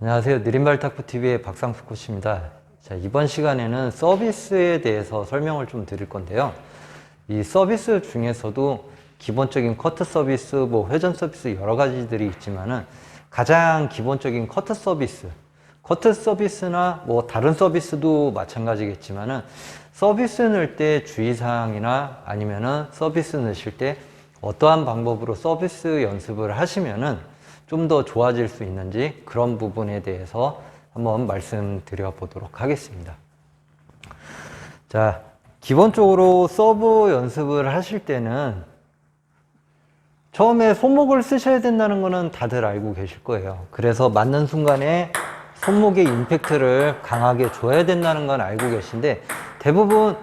안녕하세요. 느린발탁구TV의 박상수 코치입니다. 자, 이번 시간에는 서비스에 대해서 설명을 좀 드릴 건데요. 이 서비스 중에서도 기본적인 커트 서비스, 회전 서비스 여러 가지들이 있지만은 가장 기본적인 커트 서비스나 다른 서비스도 마찬가지겠지만은 서비스 넣을 때 주의사항이나 아니면은 서비스 넣으실 때 어떠한 방법으로 서비스 연습을 하시면은 좀 더 좋아질 수 있는지 그런 부분에 대해서 한번 말씀드려 보도록 하겠습니다. 자, 기본적으로 서브 연습을 하실 때는 처음에 손목을 쓰셔야 된다는 거는 다들 알고 계실 거예요. 그래서 맞는 순간에 손목의 임팩트를 강하게 줘야 된다는 건 알고 계신데, 대부분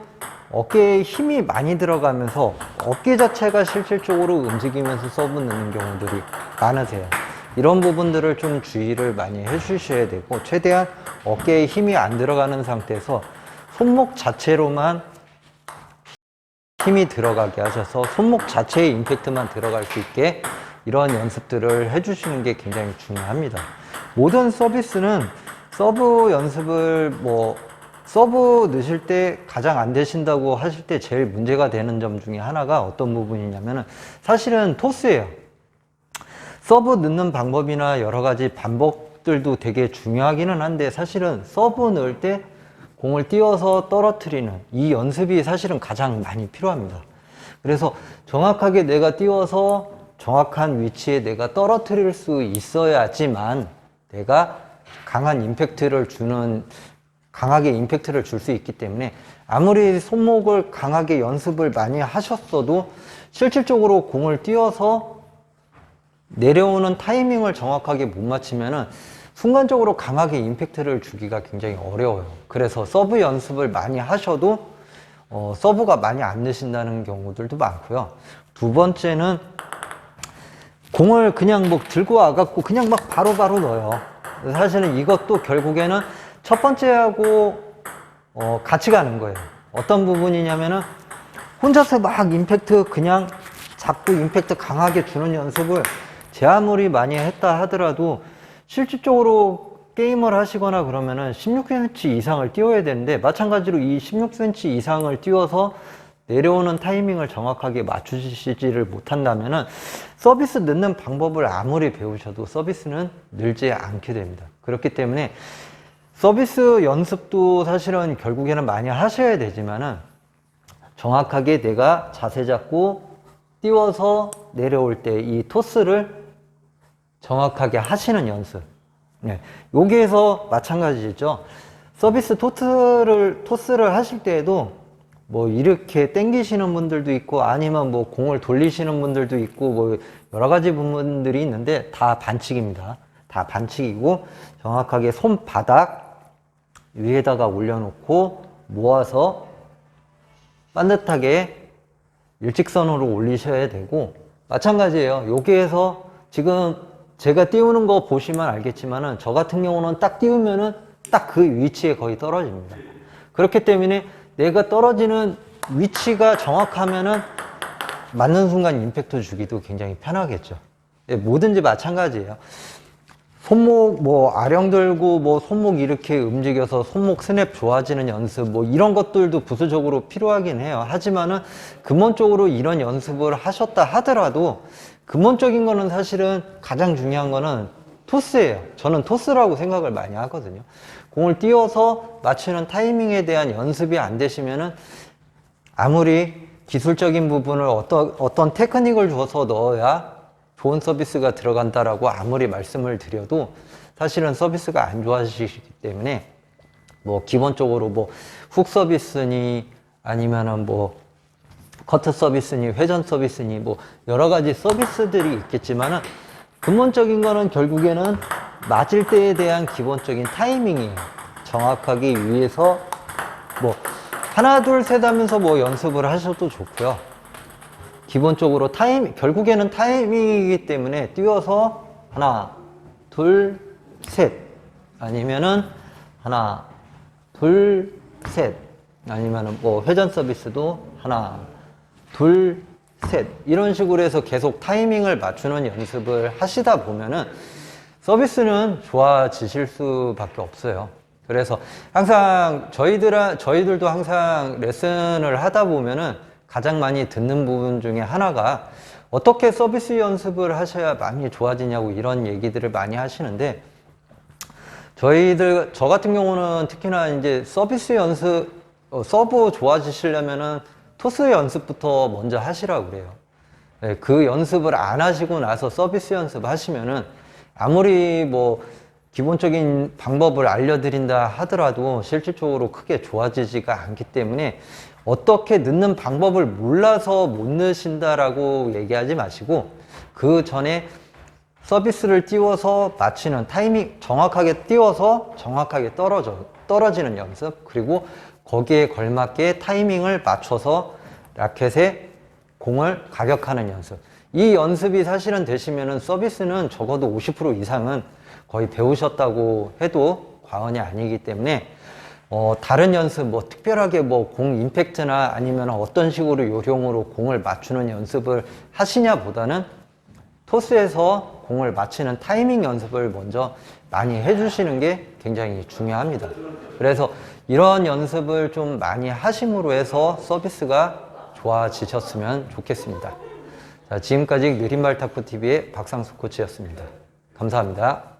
어깨에 힘이 많이 들어가면서 어깨 자체가 실질적으로 움직이면서 서브 넣는 경우들이 많으세요. 이런 부분들을 좀 주의를 많이 해주셔야 되고, 최대한 어깨에 힘이 안 들어가는 상태에서 손목 자체로만 힘이 들어가게 하셔서 손목 자체의 임팩트만 들어갈 수 있게 이런 연습들을 해주시는 게 굉장히 중요합니다. 모든 서비스는 서브 연습을 서브 넣으실 때 가장 안 되신다고 하실 때 제일 문제가 되는 점 중에 하나가 어떤 부분이냐면은 사실은 토스예요. 서브 넣는 방법이나 여러 가지 방법들도 되게 중요하기는 한데, 사실은 서브 넣을 때 공을 띄워서 떨어뜨리는 이 연습이 사실은 가장 많이 필요합니다. 그래서 정확하게 내가 띄워서 정확한 위치에 내가 떨어뜨릴 수 있어야지만 내가 강하게 임팩트를 줄 수 있기 때문에, 아무리 손목을 강하게 연습을 많이 하셨어도 실질적으로 공을 띄워서 내려오는 타이밍을 정확하게 못 맞추면은 순간적으로 강하게 임팩트를 주기가 굉장히 어려워요. 그래서 서브 연습을 많이 하셔도 서브가 많이 안 넣으신다는 경우들도 많고요. 두 번째는 공을 그냥 들고 와갖고 그냥 바로바로 넣어요. 사실은 이것도 결국에는 첫 번째하고 같이 가는 거예요. 어떤 부분이냐면은 혼자서 임팩트 그냥 잡고 임팩트 강하게 주는 연습을 제 아무리 많이 했다 하더라도 실질적으로 게임을 하시거나 그러면은 16cm 이상을 띄워야 되는데, 마찬가지로 이 16cm 이상을 띄워서 내려오는 타이밍을 정확하게 맞추시지를 못한다면은 서비스 넣는 방법을 아무리 배우셔도 서비스는 늘지 않게 됩니다. 그렇기 때문에 서비스 연습도 사실은 결국에는 많이 하셔야 되지만은 정확하게 내가 자세 잡고 띄워서 내려올 때 이 토스를 정확하게 하시는 연습. 네. 여기에서 마찬가지죠. 서비스 토스를 하실 때에도 이렇게 당기시는 분들도 있고, 아니면 공을 돌리시는 분들도 있고, 여러 가지 부분들이 있는데 다 반칙입니다. 다 반칙이고, 정확하게 손바닥 위에다가 올려놓고 모아서 반듯하게 일직선으로 올리셔야 되고, 마찬가지예요. 여기에서 지금 제가 띄우는 거 보시면 알겠지만은, 저 같은 경우는 딱 띄우면은 딱 그 위치에 거의 떨어집니다. 그렇기 때문에 내가 떨어지는 위치가 정확하면은 맞는 순간 임팩트 주기도 굉장히 편하겠죠. 네, 뭐든지 마찬가지예요. 손목 아령 들고 손목 이렇게 움직여서 손목 스냅 좋아지는 연습 이런 것들도 부수적으로 필요하긴 해요. 하지만은 근본적으로 이런 연습을 하셨다 하더라도 근본적인 거는 사실은 가장 중요한 거는 토스예요. 저는 토스라고 생각을 많이 하거든요. 공을 띄워서 맞추는 타이밍에 대한 연습이 안 되시면은 아무리 기술적인 부분을 어떤 테크닉을 줘서 넣어야 좋은 서비스가 들어간다라고 아무리 말씀을 드려도 사실은 서비스가 안 좋아지시기 때문에 기본적으로 훅 서비스니 아니면은 커트 서비스니 회전 서비스니 여러 가지 서비스들이 있겠지만은 근본적인 거는 결국에는 맞을 때에 대한 기본적인 타이밍이에요. 정확하게 위에서 하나 둘 셋 하면서 연습을 하셔도 좋고요. 기본적으로 결국에는 타이밍이기 때문에 띄워서 하나, 둘, 셋, 아니면은 하나, 둘, 셋, 아니면은 회전 서비스도 하나, 둘, 셋, 이런 식으로 해서 계속 타이밍을 맞추는 연습을 하시다 보면은 서비스는 좋아지실 수밖에 없어요. 그래서 항상 저희들도 항상 레슨을 하다 보면은 가장 많이 듣는 부분 중에 하나가 어떻게 서비스 연습을 하셔야 많이 좋아지냐고 이런 얘기들을 많이 하시는데, 저 같은 경우는 특히나 이제 서비스 연습, 서브 좋아지시려면은 토스 연습부터 먼저 하시라고 그래요. 네, 그 연습을 안 하시고 나서 서비스 연습 하시면은 아무리 뭐 기본적인 방법을 알려드린다 하더라도 실질적으로 크게 좋아지지가 않기 때문에 어떻게 넣는 방법을 몰라서 못 넣으신다라고 얘기하지 마시고, 그 전에 서비스를 띄워서 맞추는 타이밍, 정확하게 띄워서 정확하게 떨어지는 연습, 그리고 거기에 걸맞게 타이밍을 맞춰서 라켓에 공을 가격하는 연습. 이 연습이 사실은 되시면은 서비스는 적어도 50% 이상은 거의 배우셨다고 해도 과언이 아니기 때문에 다른 연습, 뭐 특별하게 뭐 공 임팩트나 아니면 어떤 식으로 요령으로 공을 맞추는 연습을 하시냐 보다는 토스에서 공을 맞히는 타이밍 연습을 먼저 많이 해주시는 게 굉장히 중요합니다. 그래서 이런 연습을 좀 많이 하심으로 해서 서비스가 좋아지셨으면 좋겠습니다. 자, 지금까지 느린발 탁구TV의 박상수 코치였습니다. 감사합니다.